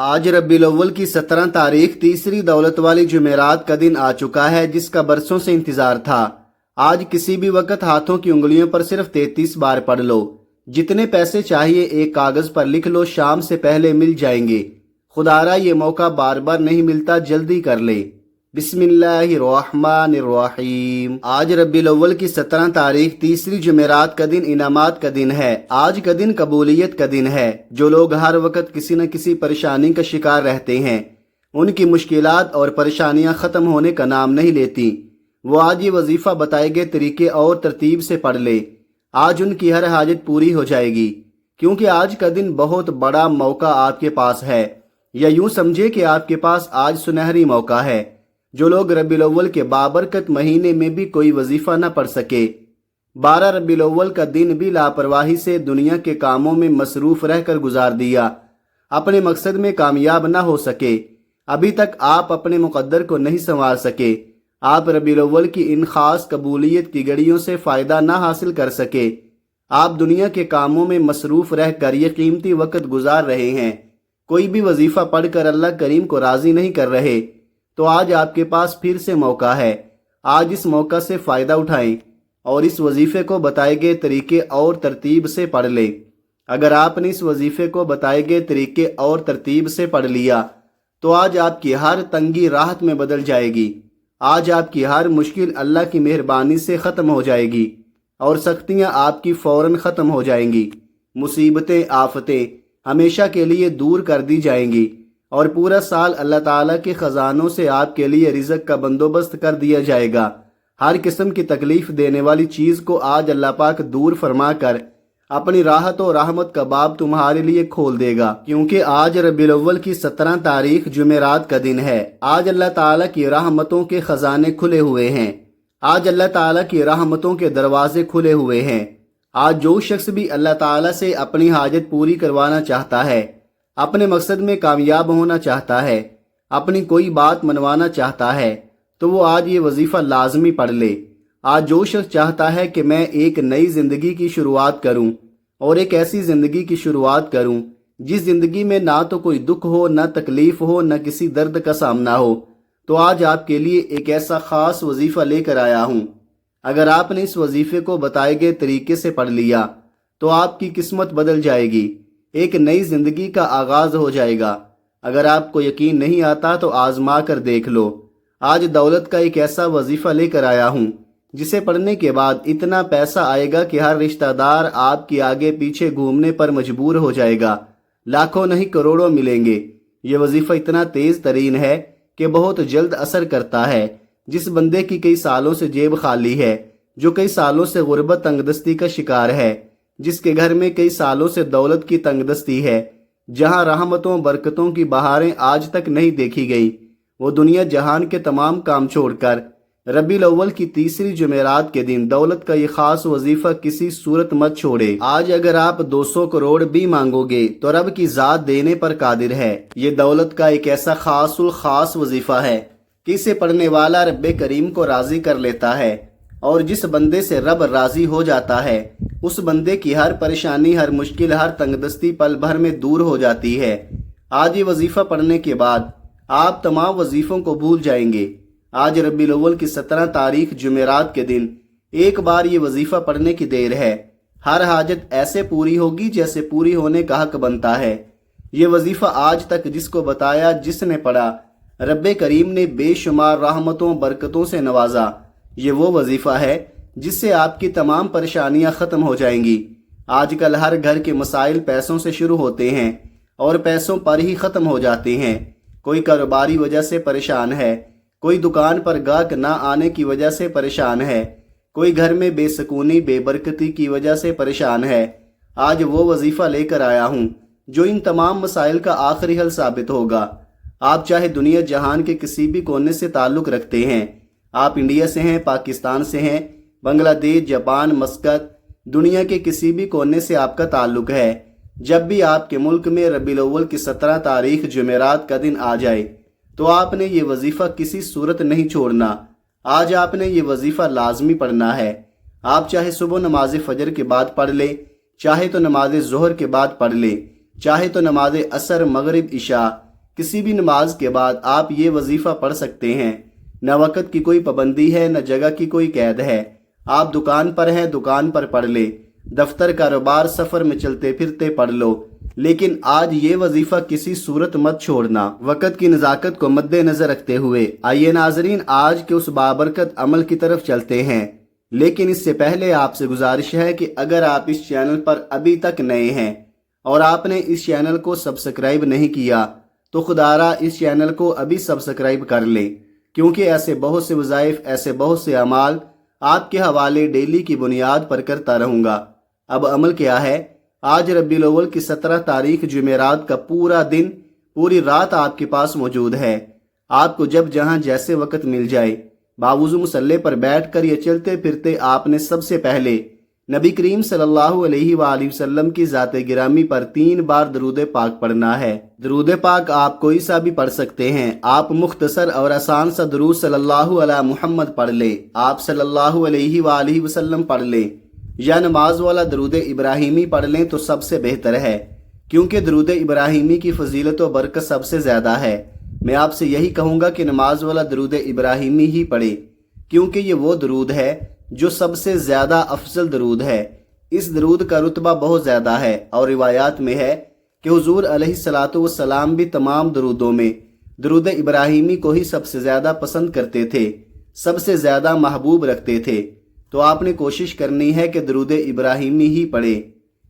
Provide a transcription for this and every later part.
آج ربیع الاول کی 17 تاریخ تیسری دولت والی جمعرات کا دن آ چکا ہے، جس کا برسوں سے انتظار تھا۔ آج کسی بھی وقت ہاتھوں کی انگلیوں پر صرف 33 بار پڑھ لو۔ جتنے پیسے چاہیے ایک کاغذ پر لکھ لو، شام سے پہلے مل جائیں گے۔ خدارا یہ موقع بار بار نہیں ملتا، جلدی کر لے۔ بسم اللہ الرحمن الرحیم۔ آج ربیع الاول کی 17 تاریخ تیسری جمعرات کا دن انعامات کا دن ہے۔ آج کا دن قبولیت کا دن ہے۔ جو لوگ ہر وقت کسی نہ کسی پریشانی کا شکار رہتے ہیں، ان کی مشکلات اور پریشانیاں ختم ہونے کا نام نہیں لیتی، وہ آج یہ وظیفہ بتائے گئے طریقے اور ترتیب سے پڑھ لے۔ آج ان کی ہر حاجت پوری ہو جائے گی، کیونکہ آج کا دن بہت بڑا موقع آپ کے پاس ہے، یا یوں سمجھے کہ آپ کے پاس آج سنہری موقع ہے۔ جو لوگ ربیع الاول کے بابرکت مہینے میں بھی کوئی وظیفہ نہ پڑھ سکے، 12 ربیع الاول کا دن بھی لاپرواہی سے دنیا کے کاموں میں مصروف رہ کر گزار دیا، اپنے مقصد میں کامیاب نہ ہو سکے، ابھی تک آپ اپنے مقدر کو نہیں سنوار سکے، آپ ربیع الاول کی ان خاص قبولیت کی گھڑیوں سے فائدہ نہ حاصل کر سکے، آپ دنیا کے کاموں میں مصروف رہ کر یہ قیمتی وقت گزار رہے ہیں، کوئی بھی وظیفہ پڑھ کر اللہ کریم کو راضی نہیں کر رہے، تو آج آپ کے پاس پھر سے موقع ہے۔ آج اس موقع سے فائدہ اٹھائیں اور اس وظیفے کو بتائے گئے طریقے اور ترتیب سے پڑھ لیں۔ اگر آپ نے اس وظیفے کو بتائے گئے طریقے اور ترتیب سے پڑھ لیا تو آج آپ کی ہر تنگی راحت میں بدل جائے گی، آج آپ کی ہر مشکل اللہ کی مہربانی سے ختم ہو جائے گی اور سختیاں آپ کی فوراً ختم ہو جائیں گی، مصیبتیں آفتیں ہمیشہ کے لیے دور کر دی جائیں گی، اور پورا سال اللہ تعالیٰ کے خزانوں سے آپ کے لیے رزق کا بندوبست کر دیا جائے گا۔ ہر قسم کی تکلیف دینے والی چیز کو آج اللہ پاک دور فرما کر اپنی راحت و رحمت کا باب تمہارے لیے کھول دے گا، کیونکہ آج ربیع الاول کی 17 تاریخ جمعرات کا دن ہے۔ آج اللہ تعالیٰ کی رحمتوں کے خزانے کھلے ہوئے ہیں، آج اللہ تعالیٰ کی رحمتوں کے دروازے کھلے ہوئے ہیں۔ آج جو شخص بھی اللہ تعالیٰ سے اپنی حاجت پوری کروانا چاہتا ہے، اپنے مقصد میں کامیاب ہونا چاہتا ہے، اپنی کوئی بات منوانا چاہتا ہے، تو وہ آج یہ وظیفہ لازمی پڑھ لے۔ آج جو شخص چاہتا ہے کہ میں ایک نئی زندگی کی شروعات کروں اور ایک ایسی زندگی کی شروعات کروں جس زندگی میں نہ تو کوئی دکھ ہو، نہ تکلیف ہو، نہ کسی درد کا سامنا ہو، تو آج آپ کے لیے ایک ایسا خاص وظیفہ لے کر آیا ہوں۔ اگر آپ نے اس وظیفے کو بتائے گئے طریقے سے پڑھ لیا تو آپ کی قسمت بدل جائے گی، ایک نئی زندگی کا آغاز ہو جائے گا۔ اگر آپ کو یقین نہیں آتا تو آزما کر دیکھ لو۔ آج دولت کا ایک ایسا وظیفہ لے کر آیا ہوں جسے پڑھنے کے بعد اتنا پیسہ آئے گا کہ ہر رشتہ دار آپ کی آگے پیچھے گھومنے پر مجبور ہو جائے گا، لاکھوں نہیں کروڑوں ملیں گے۔ یہ وظیفہ اتنا تیز ترین ہے کہ بہت جلد اثر کرتا ہے۔ جس بندے کی کئی سالوں سے جیب خالی ہے، جو کئی سالوں سے غربت تنگ دستی کا شکار ہے، جس کے گھر میں کئی سالوں سے دولت کی تنگ دستی ہے، جہاں رحمتوں برکتوں کی بہاریں آج تک نہیں دیکھی گئی، وہ دنیا جہان کے تمام کام چھوڑ کر ربیع الاول کی تیسری جمعرات کے دن دولت کا یہ خاص وظیفہ کسی صورت مت چھوڑے۔ آج اگر آپ 200 کروڑ بھی مانگو گے تو رب کی ذات دینے پر قادر ہے۔ یہ دولت کا ایک ایسا خاص الخاص وظیفہ ہے کہ اسے پڑھنے والا رب کریم کو راضی کر لیتا ہے، اور جس بندے سے رب راضی ہو جاتا ہے اس بندے کی ہر پریشانی، ہر مشکل، ہر تنگ دستی پل بھر میں دور ہو جاتی ہے۔ آج یہ وظیفہ پڑھنے کے بعد آپ تمام وظیفوں کو بھول جائیں گے۔ آج ربیع الاول کی 17 تاریخ جمعرات کے دن ایک بار یہ وظیفہ پڑھنے کی دیر ہے، ہر حاجت ایسے پوری ہوگی جیسے پوری ہونے کا حق بنتا ہے۔ یہ وظیفہ آج تک جس کو بتایا، جس نے پڑھا، رب کریم نے بے شمار رحمتوں برکتوں سے نوازا۔ یہ وہ وظیفہ ہے جس سے آپ کی تمام پریشانیاں ختم ہو جائیں گی۔ آج کل ہر گھر کے مسائل پیسوں سے شروع ہوتے ہیں اور پیسوں پر ہی ختم ہو جاتے ہیں۔ کوئی کاروباری وجہ سے پریشان ہے، کوئی دکان پر گاہک نہ آنے کی وجہ سے پریشان ہے، کوئی گھر میں بے سکونی بے برکتی کی وجہ سے پریشان ہے۔ آج وہ وظیفہ لے کر آیا ہوں جو ان تمام مسائل کا آخری حل ثابت ہوگا۔ آپ چاہے دنیا جہان کے کسی بھی کونے سے تعلق رکھتے ہیں، آپ انڈیا سے ہیں، پاکستان سے ہیں، بنگلہ دیش، جاپان، مسقط، دنیا کے کسی بھی کونے سے آپ کا تعلق ہے، جب بھی آپ کے ملک میں ربیع الاول کی 17 تاریخ جمعرات کا دن آ جائے تو آپ نے یہ وظیفہ کسی صورت نہیں چھوڑنا۔ آج آپ نے یہ وظیفہ لازمی پڑھنا ہے۔ آپ چاہے صبح نماز فجر کے بعد پڑھ لیں، چاہے تو نماز ظہر کے بعد پڑھ لیں، چاہے تو نماز عصر، مغرب، عشاء کسی بھی نماز کے بعد آپ یہ وظیفہ پڑھ سکتے ہیں۔ نہ وقت کی کوئی پابندی ہے، نہ جگہ کی کوئی قید ہے۔ آپ دکان پر ہیں، دکان پر پڑھ لے، دفتر کاروبار سفر میں چلتے پھرتے پڑھ لو، لیکن آج یہ وظیفہ کسی صورت مت چھوڑنا۔ وقت کی نزاکت کو مد نظر رکھتے ہوئے آئیے ناظرین آج کے اس بابرکت عمل کی طرف چلتے ہیں، لیکن اس سے پہلے آپ سے گزارش ہے کہ اگر آپ اس چینل پر ابھی تک نئے ہیں اور آپ نے اس چینل کو سبسکرائب نہیں کیا تو خدارا اس چینل کو ابھی سبسکرائب کر لیں، کیونکہ ایسے بہت سے وظائف، ایسے بہت سے اعمال آپ کے حوالے ڈیلی کی بنیاد پر کرتا رہوں گا۔ اب عمل کیا ہے؟ آج ربیع الاول کی 17 تاریخ جمعرات کا پورا دن، پوری رات آپ کے پاس موجود ہے۔ آپ کو جب جہاں جیسے وقت مل جائے باوضو مصلی پر بیٹھ کر یا چلتے پھرتے آپ نے سب سے پہلے نبی کریم صلی اللہ علیہ وآلہ وسلم کی ذات گرامی پر 3 بار درود پاک پڑھنا ہے۔ درود پاک آپ کوئی سا بھی پڑھ سکتے ہیں۔ آپ مختصر اور آسان سا درود صلی اللہ علی محمد پڑھ لیں، آپ صلی اللہ علیہ وآلہ وسلم پڑھ لیں، یا نماز والا درود ابراہیمی پڑھ لیں تو سب سے بہتر ہے، کیونکہ درود ابراہیمی کی فضیلت و برکت سب سے زیادہ ہے۔ میں آپ سے یہی کہوں گا کہ نماز والا درود ابراہیمی ہی پڑھیں، کیونکہ یہ وہ درود ہے جو سب سے زیادہ افضل درود ہے۔ اس درود کا رتبہ بہت زیادہ ہے، اور روایات میں ہے کہ حضور علیہ الصلاۃ والسلام بھی تمام درودوں میں درود ابراہیمی کو ہی سب سے زیادہ پسند کرتے تھے، سب سے زیادہ محبوب رکھتے تھے۔ تو آپ نے کوشش کرنی ہے کہ درود ابراہیمی ہی پڑھیں۔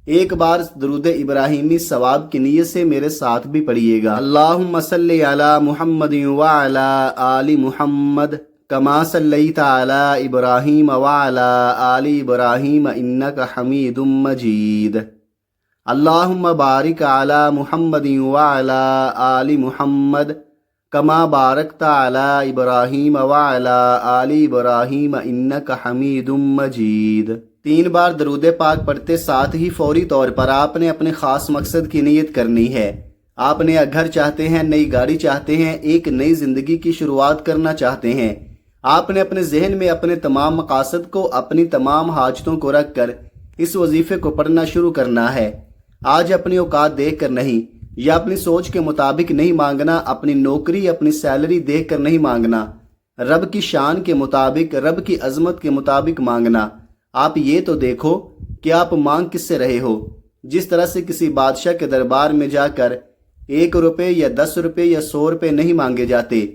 ایک بار درود ابراہیمی ثواب کی نیت سے میرے ساتھ بھی پڑھیے گا۔ اللہم صلی علی محمد وعلی آل محمد کما صلیت علی ابراہیم وعلی آل ابراہیم انک حمید مجید۔ اللہم بارک علی محمد وعلی آل محمد کما بارکت علی ابراہیم وعلی آل ابراہیم انک حمید مجید۔ 3 بار درود پاک پڑھتے ساتھ ہی فوری طور پر آپ نے اپنے خاص مقصد کی نیت کرنی ہے۔ آپ نیا گھر چاہتے ہیں، نئی گاڑی چاہتے ہیں، ایک نئی زندگی کی شروعات کرنا چاہتے ہیں۔ آپ نے اپنے ذہن میں اپنے تمام مقاصد کو، اپنی تمام حاجتوں کو رکھ کر اس وظیفے کو پڑھنا شروع کرنا ہے۔ آج اپنی اوقات دیکھ کر نہیں، یا اپنی سوچ کے مطابق نہیں مانگنا، اپنی نوکری، اپنی سیلری دیکھ کر نہیں مانگنا، رب کی شان کے مطابق، رب کی عظمت کے مطابق مانگنا۔ آپ یہ تو دیکھو کہ آپ مانگ کس سے رہے ہو۔ جس طرح سے کسی بادشاہ کے دربار میں جا کر 1 روپے یا 10 روپے یا 100 روپے نہیں مانگے جاتے،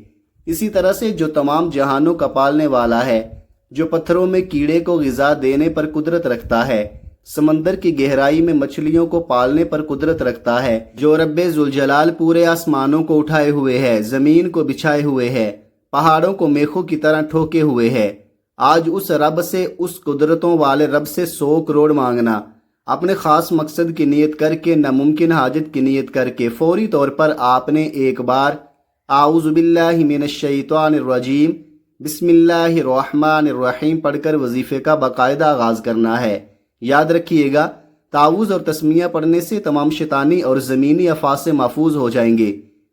اسی طرح سے جو تمام جہانوں کا پالنے والا ہے، جو پتھروں میں کیڑے کو غذا دینے پر قدرت رکھتا ہے، سمندر کی گہرائی میں مچھلیوں کو پالنے پر قدرت رکھتا ہے، جو رب ذوالجلال پورے آسمانوں کو اٹھائے ہوئے ہے، زمین کو بچھائے ہوئے ہے، پہاڑوں کو میخوں کی طرح ٹھوکے ہوئے ہے، آج اس رب سے، اس قدرتوں والے رب سے 100 کروڑ مانگنا، اپنے خاص مقصد کی نیت کر کے، ناممکن حاجت کی نیت کر کے فوری طور پر آپ نے ایک بار اعوذ باللہ من الشیطان الرجیم بسم اللہ الرحمن الرحیم پڑھ کر وظیفے کا باقاعدہ آغاز کرنا ہے۔ یاد رکھیے گا، تعوذ اور تسمیہ پڑھنے سے تمام شیطانی اور زمینی آفات سے محفوظ ہو جائیں گے،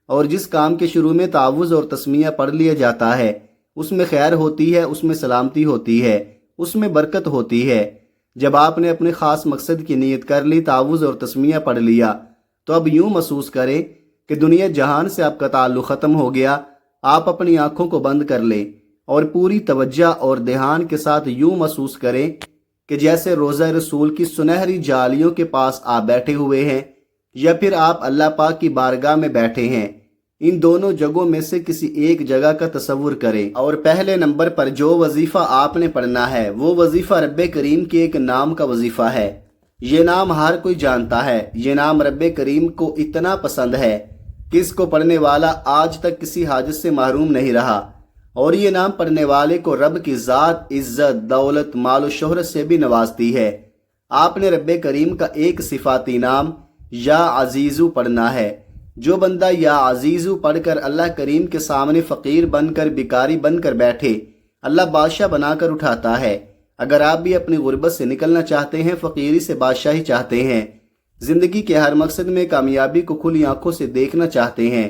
اور جس کام کے شروع میں تعوذ اور تسمیہ پڑھ لیا جاتا ہے اس میں خیر ہوتی ہے، اس میں سلامتی ہوتی ہے، اس میں برکت ہوتی ہے۔ جب آپ نے اپنے خاص مقصد کی نیت کر لی، تعوذ اور تسمیہ پڑھ لیا، تو اب یوں محسوس کریں کہ دنیا جہان سے آپ کا تعلق ختم ہو گیا۔ آپ اپنی آنکھوں کو بند کر لیں اور پوری توجہ اور دھیان کے ساتھ یوں محسوس کریں کہ جیسے روضہ رسول کی سنہری جالیوں کے پاس آپ بیٹھے ہوئے ہیں، یا پھر آپ اللہ پاک کی بارگاہ میں بیٹھے ہیں۔ ان دونوں جگہوں میں سے کسی ایک جگہ کا تصور کریں، اور پہلے نمبر پر جو وظیفہ آپ نے پڑھنا ہے وہ وظیفہ رب کریم کے ایک نام کا وظیفہ ہے۔ یہ نام ہر کوئی جانتا ہے، یہ نام رب کریم کو اتنا پسند ہے کہ اس کو پڑھنے والا آج تک کسی حاجت سے محروم نہیں رہا، اور یہ نام پڑھنے والے کو رب کی ذات، عزت، دولت، مال و شہرت سے بھی نوازتی ہے۔ آپ نے رب کریم کا ایک صفاتی نام یا عزیزو پڑھنا ہے۔ جو بندہ یا عزیزو پڑھ کر اللہ کریم کے سامنے فقیر بن کر، بیکاری بن کر بیٹھے، اللہ بادشاہ بنا کر اٹھاتا ہے۔ اگر آپ بھی اپنی غربت سے نکلنا چاہتے ہیں، فقیری سے بادشاہی چاہتے ہیں، زندگی کے ہر مقصد میں کامیابی کو کھلی آنکھوں سے دیکھنا چاہتے ہیں،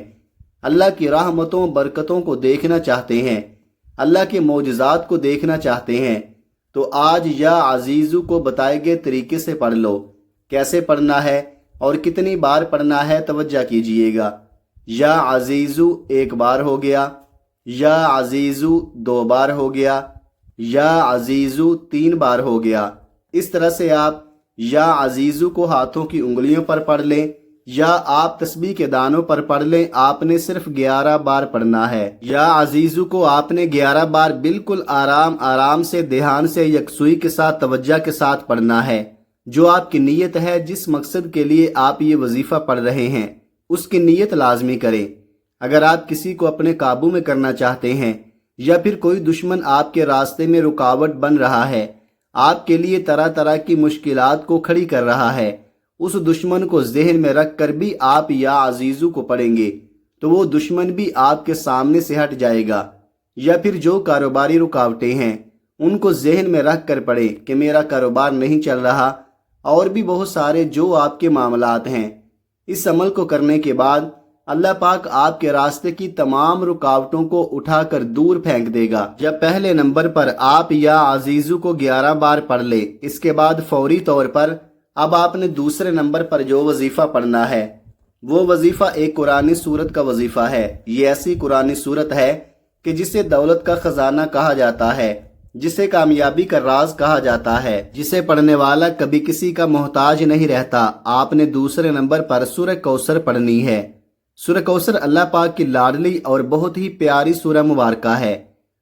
اللہ کی رحمتوں برکتوں کو دیکھنا چاہتے ہیں، اللہ کے معجزات کو دیکھنا چاہتے ہیں، تو آج یا عزیزو کو بتائے گئے طریقے سے پڑھ لو۔ کیسے پڑھنا ہے اور کتنی بار پڑھنا ہے، توجہ کیجئے گا۔ یا عزیزو ایک بار ہو گیا، یا عزیزو دو بار ہو گیا، یا عزیزو تین بار ہو گیا۔ اس طرح سے آپ یا عزیزو کو ہاتھوں کی انگلیوں پر پڑھ لیں یا آپ تسبیح کے دانوں پر پڑھ لیں، آپ نے صرف 11 بار پڑھنا ہے۔ یا عزیزو کو آپ نے 11 بار بالکل آرام آرام سے، دھیان سے، یکسوئی کے ساتھ، توجہ کے ساتھ پڑھنا ہے۔ جو آپ کی نیت ہے، جس مقصد کے لیے آپ یہ وظیفہ پڑھ رہے ہیں، اس کی نیت لازمی کریں۔ اگر آپ کسی کو اپنے قابو میں کرنا چاہتے ہیں یا پھر کوئی دشمن آپ کے راستے میں رکاوٹ بن رہا ہے، آپ کے لیے طرح طرح کی مشکلات کو کھڑی کر رہا ہے، اس دشمن کو ذہن میں رکھ کر بھی آپ یا عزیزو کو پڑھیں گے تو وہ دشمن بھی آپ کے سامنے سے ہٹ جائے گا۔ یا پھر جو کاروباری رکاوٹیں ہیں ان کو ذہن میں رکھ کر پڑھیں کہ میرا کاروبار نہیں چل رہا، اور بھی بہت سارے جو آپ کے معاملات ہیں۔ اس عمل کو کرنے کے بعد اللہ پاک آپ کے راستے کی تمام رکاوٹوں کو اٹھا کر دور پھینک دے گا۔ جب پہلے نمبر پر آپ یا عزیزو کو 11 بار پڑھ لیں، اس کے بعد فوری طور پر اب آپ نے دوسرے نمبر پر جو وظیفہ پڑھنا ہے وہ وظیفہ ایک قرآنی سورت کا وظیفہ ہے۔ یہ ایسی قرآنی سورت ہے کہ جسے دولت کا خزانہ کہا جاتا ہے، جسے کامیابی کا راز کہا جاتا ہے، جسے پڑھنے والا کبھی کسی کا محتاج نہیں رہتا۔ آپ نے دوسرے نمبر پر سورہ کوثر پڑھنی ہے۔ سورہ کوثر اللہ پاک کی لاڈلی اور بہت ہی پیاری سورہ مبارکہ ہے۔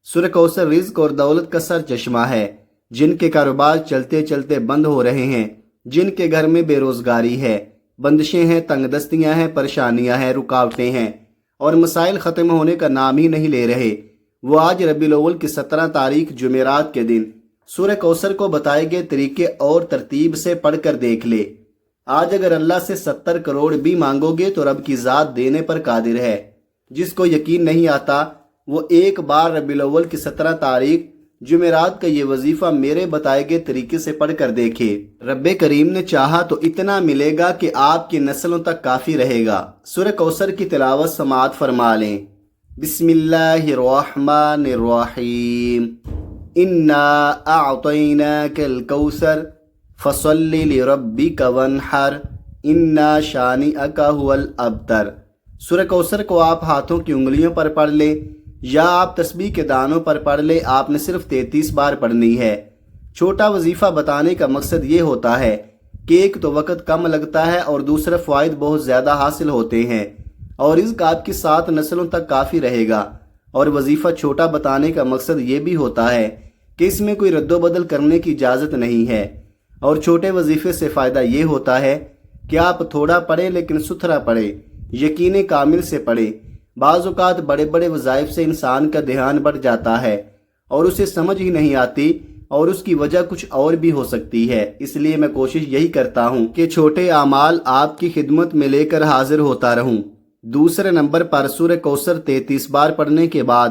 سورہ کوثر رزق اور دولت کا سر چشمہ ہے۔ جن کے کاروبار چلتے چلتے بند ہو رہے ہیں، جن کے گھر میں بے روزگاری ہے، بندشیں ہیں، تنگ دستیاں ہیں، پریشانیاں ہیں، رکاوٹیں ہیں اور مسائل ختم ہونے کا نام ہی نہیں لے رہے، وہ آج ربیع الاول کی 17 تاریخ جمعرات کے دن سورہ کوثر کو بتائے گئے طریقے اور ترتیب سے پڑھ کر دیکھ لے۔ آج اگر اللہ سے 70 کروڑ بھی مانگو گے تو رب کی ذات دینے پر قادر ہے۔ جس کو یقین نہیں آتا وہ ایک بار ربیع الاول کی 17 تاریخ جمعرات کا یہ وظیفہ میرے بتائے گئے طریقے سے پڑھ کر دیکھے۔ رب کریم نے چاہا تو اتنا ملے گا کہ آپ کی نسلوں تک کافی رہے گا۔ سورہ کوثر کی تلاوت سماعت فرما لیں۔ بسم اللہ الرحمن الرحیم، انا اعطیناک الکوثر فصل لربک وانحر انا شانئک هو الابتر۔ سورہ کوثر کو آپ ہاتھوں کی انگلیوں پر پڑھ لیں یا آپ تسبیح کے دانوں پر پڑھ لیں، آپ نے صرف 33 بار پڑھنی ہے۔ چھوٹا وظیفہ بتانے کا مقصد یہ ہوتا ہے کہ ایک تو وقت کم لگتا ہے اور دوسرے فوائد بہت زیادہ حاصل ہوتے ہیں، اور رزق آپ کی 7 نسلوں تک کافی رہے گا۔ اور وظیفہ چھوٹا بتانے کا مقصد یہ بھی ہوتا ہے کہ اس میں کوئی رد و بدل کرنے کی اجازت نہیں ہے، اور چھوٹے وظیفے سے فائدہ یہ ہوتا ہے کہ آپ تھوڑا پڑھیں لیکن ستھرا پڑھیں، یقین کامل سے پڑھیں۔ بعض اوقات بڑے بڑے وظائف سے انسان کا دھیان بڑھ جاتا ہے اور اسے سمجھ ہی نہیں آتی، اور اس کی وجہ کچھ اور بھی ہو سکتی ہے۔ اس لیے میں کوشش یہی کرتا ہوں کہ چھوٹے اعمال آپ کی خدمت میں لے کر حاضر ہوتا رہوں۔ دوسرے نمبر پر سورہ کوثر 33 بار پڑھنے کے بعد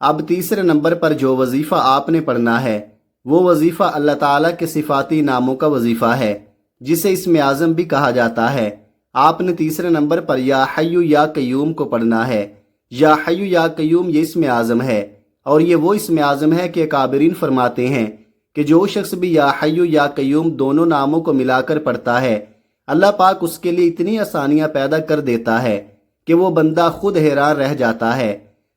اب تیسرے نمبر پر جو وظیفہ آپ نے پڑھنا ہے وہ وظیفہ اللہ تعالیٰ کے صفاتی ناموں کا وظیفہ ہے، جسے اسم اعظم بھی کہا جاتا ہے۔ آپ نے تیسرے نمبر پر یا حیو یا قیوم کو پڑھنا ہے۔ یا حیو یا قیوم یہ اسم اعظم ہے، اور یہ وہ اسم اعظم ہے کہ اکابرین فرماتے ہیں کہ جو شخص بھی یا حیو یا قیوم دونوں ناموں کو ملا کر پڑھتا ہے، اللہ پاک اس کے لیے اتنی آسانیاں پیدا کر دیتا ہے کہ وہ بندہ خود حیران رہ جاتا ہے۔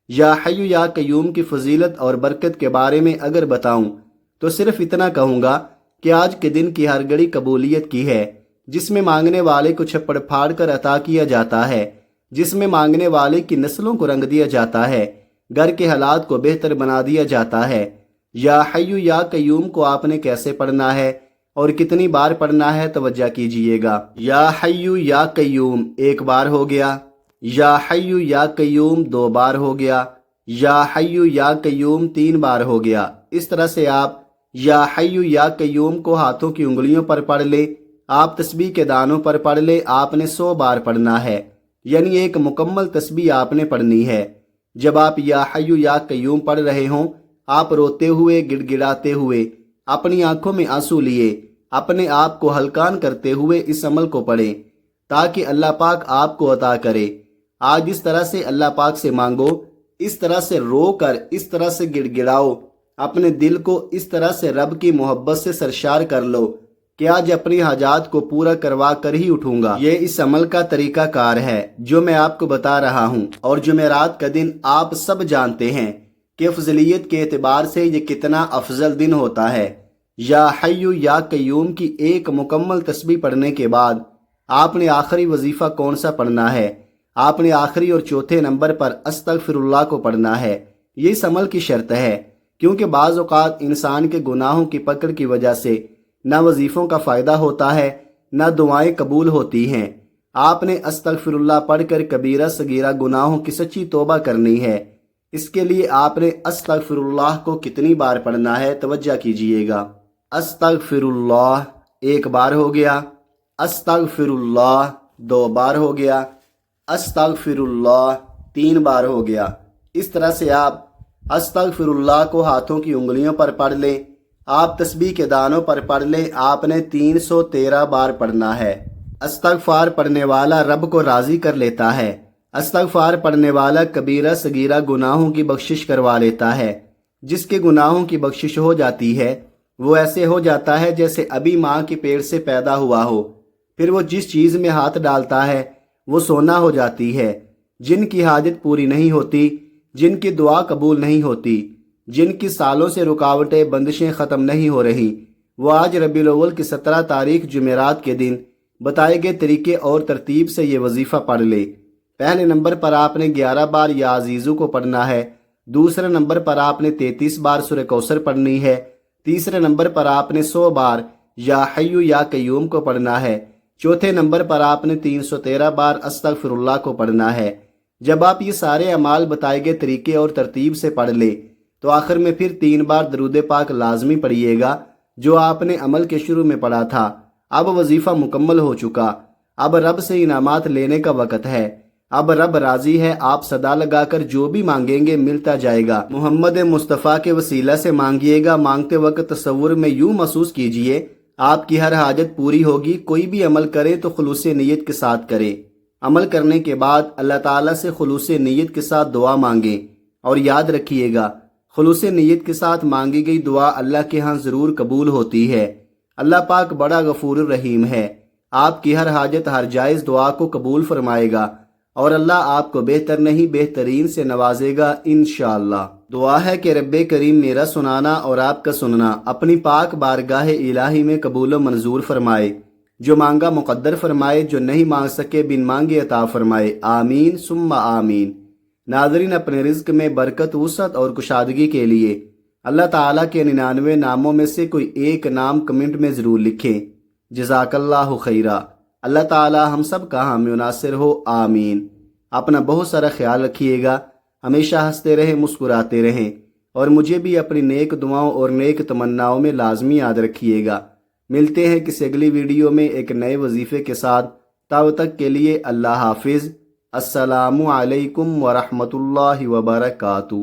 یا حیو یا قیوم کی فضیلت اور برکت کے بارے میں اگر بتاؤں تو صرف اتنا کہوں گا کہ آج کے دن کی ہر گھڑی قبولیت کی ہے، جس میں مانگنے والے کو چھپڑ پھاڑ کر عطا کیا جاتا ہے، جس میں مانگنے والے کی نسلوں کو رنگ دیا جاتا ہے، گھر کے حالات کو بہتر بنا دیا جاتا ہے۔ یا حیو یا قیوم کو آپ نے کیسے پڑھنا ہے اور کتنی بار پڑھنا ہے، توجہ کیجئے گا۔ یا حیو یا قیوم ایک بار ہو گیا، یا حیو یا قیوم 2 بار ہو گیا، یا حیو یا قیوم 3 بار ہو گیا۔ اس طرح سے آپ یا حیو یا قیوم کو ہاتھوں کی انگلیوں پر پڑھ لے، آپ تسبیح کے دانوں پر پڑھ لے، آپ نے 100 بار پڑھنا ہے، یعنی ایک مکمل تسبیح آپ نے پڑھنی ہے۔ جب آپ یا حیو یا قیوم پڑھ رہے ہوں، آپ روتے ہوئے، گڑ گڑاتے ہوئے، اپنی آنکھوں میں آنسو لیے، اپنے آپ کو ہلکان کرتے ہوئے اس عمل کو پڑھیں تاکہ اللہ پاک آپ کو عطا کرے۔ آج اس طرح سے اللہ پاک سے مانگو، اس طرح سے رو کر، اس طرح سے گڑ گڑاؤ، اپنے دل کو اس طرح سے رب کی محبت سے سرشار کر لو کہ آج اپنی حاجات کو پورا کروا کر ہی اٹھوں گا۔ یہ اس عمل کا طریقہ کار ہے جو میں آپ کو بتا رہا ہوں، اور جمعرات کا دن آپ سب جانتے ہیں کہ افضلیت کے اعتبار سے یہ کتنا افضل دن ہوتا ہے۔ یا حیو یا قیوم کی ایک مکمل تسبیح پڑھنے کے بعد آپ نے آخری وظیفہ کون سا پڑھنا ہے؟ آپ نے آخری اور چوتھے نمبر پر استغفر اللہ کو پڑھنا ہے۔ یہ اس عمل کی شرط ہے، کیونکہ بعض اوقات انسان کے گناہوں کی پکڑ کی وجہ سے نہ وظیفوں کا فائدہ ہوتا ہے، نہ دعائیں قبول ہوتی ہیں۔ آپ نے استغفر اللہ پڑھ کر کبیرہ صغیرہ گناہوں کی سچی توبہ کرنی ہے۔ اس کے لیے آپ نے استغفر اللہ کو کتنی بار پڑھنا ہے، توجہ کیجئے گا۔ استغفر اللہ 1 بار ہو گیا، استغفر اللہ 2 بار ہو گیا، استغفر اللہ 3 بار ہو گیا۔ اس طرح سے آپ استغفر اللہ کو ہاتھوں کی انگلیوں پر پڑھ لیں، آپ تسبیح کے دانوں پر پڑھ لیں۔ آپ نے 313 بار پڑھنا ہے۔ استغفار پڑھنے والا رب کو راضی کر لیتا ہے۔ استغفار پڑھنے والا کبیرہ صغیرہ گناہوں کی بخشش کروا لیتا ہے۔ جس کے گناہوں کی بخشش ہو جاتی ہے وہ ایسے ہو جاتا ہے جیسے ابھی ماں کے پیٹ سے پیدا ہوا ہو۔ پھر وہ جس چیز میں ہاتھ ڈالتا ہے وہ سونا ہو جاتی ہے۔ جن کی حاجت پوری نہیں ہوتی، جن کی دعا قبول نہیں ہوتی، جن کی سالوں سے رکاوٹیں بندشیں ختم نہیں ہو رہی، وہ آج ربیع الاول کی 17 تاریخ جمعرات کے دن بتائے گئے طریقے اور ترتیب سے یہ وظیفہ پڑھ لے۔ پہلے نمبر پر آپ نے 11 بار یا عزیزو کو پڑھنا ہے، دوسرے نمبر پر آپ نے 33 بار سورہ کوثر پڑھنی ہے، تیسرے نمبر پر آپ نے 100 بار یا حیو یا قیوم کو پڑھنا ہے، چوتھے نمبر پر آپ نے 313 بار استغفر اللہ کو پڑھنا ہے۔ جب آپ یہ سارے اعمال بتائے گئے طریقے اور ترتیب سے پڑھ لے تو آخر میں پھر 3 بار درود پاک لازمی پڑھیے گا جو آپ نے عمل کے شروع میں پڑھا تھا۔ اب وظیفہ مکمل ہو چکا، اب رب سے انعامات لینے کا وقت ہے۔ اب رب راضی ہے، آپ صدا لگا کر جو بھی مانگیں گے ملتا جائے گا۔ محمد مصطفیٰ کے وسیلہ سے مانگیے گا۔ مانگتے وقت تصور میں یوں محسوس کیجئے آپ کی ہر حاجت پوری ہوگی۔ کوئی بھی عمل کرے تو خلوص نیت کے ساتھ کرے۔ عمل کرنے کے بعد اللہ تعالیٰ سے خلوص نیت کے ساتھ دعا مانگیں، اور یاد رکھیے گا خلوص نیت کے ساتھ مانگی گئی دعا اللہ کے ہاں ضرور قبول ہوتی ہے۔ اللہ پاک بڑا غفور الرحیم ہے، آپ کی ہر حاجت ہر جائز دعا کو قبول فرمائے گا، اور اللہ آپ کو بہتر نہیں بہترین سے نوازے گا انشاءاللہ۔ دعا ہے کہ رب کریم میرا سنانا اور آپ کا سننا اپنی پاک بارگاہ الہی میں قبول و منظور فرمائے، جو مانگا مقدر فرمائے، جو نہیں مانگ سکے بن مانگے عطا فرمائے، آمین ثم آمین۔ ناظرین، اپنے رزق میں برکت، وسعت اور کشادگی کے لیے اللہ تعالیٰ کے 99 ناموں میں سے کوئی ایک نام کمنٹ میں ضرور لکھیں۔ جزاک اللہ خیرہ۔ اللہ تعالیٰ ہم سب کا حامی و ناصر ہو، آمین۔ اپنا بہت سارا خیال رکھیے گا، ہمیشہ ہنستے رہیں، مسکراتے رہیں، اور مجھے بھی اپنی نیک دعاؤں اور نیک تمناؤں میں لازمی یاد رکھیے گا۔ ملتے ہیں کسی اگلی ویڈیو میں ایک نئے وظیفے کے ساتھ۔ تب تک کے لیے اللہ حافظ۔ السلام علیکم ورحمۃ اللہ وبرکاتہ۔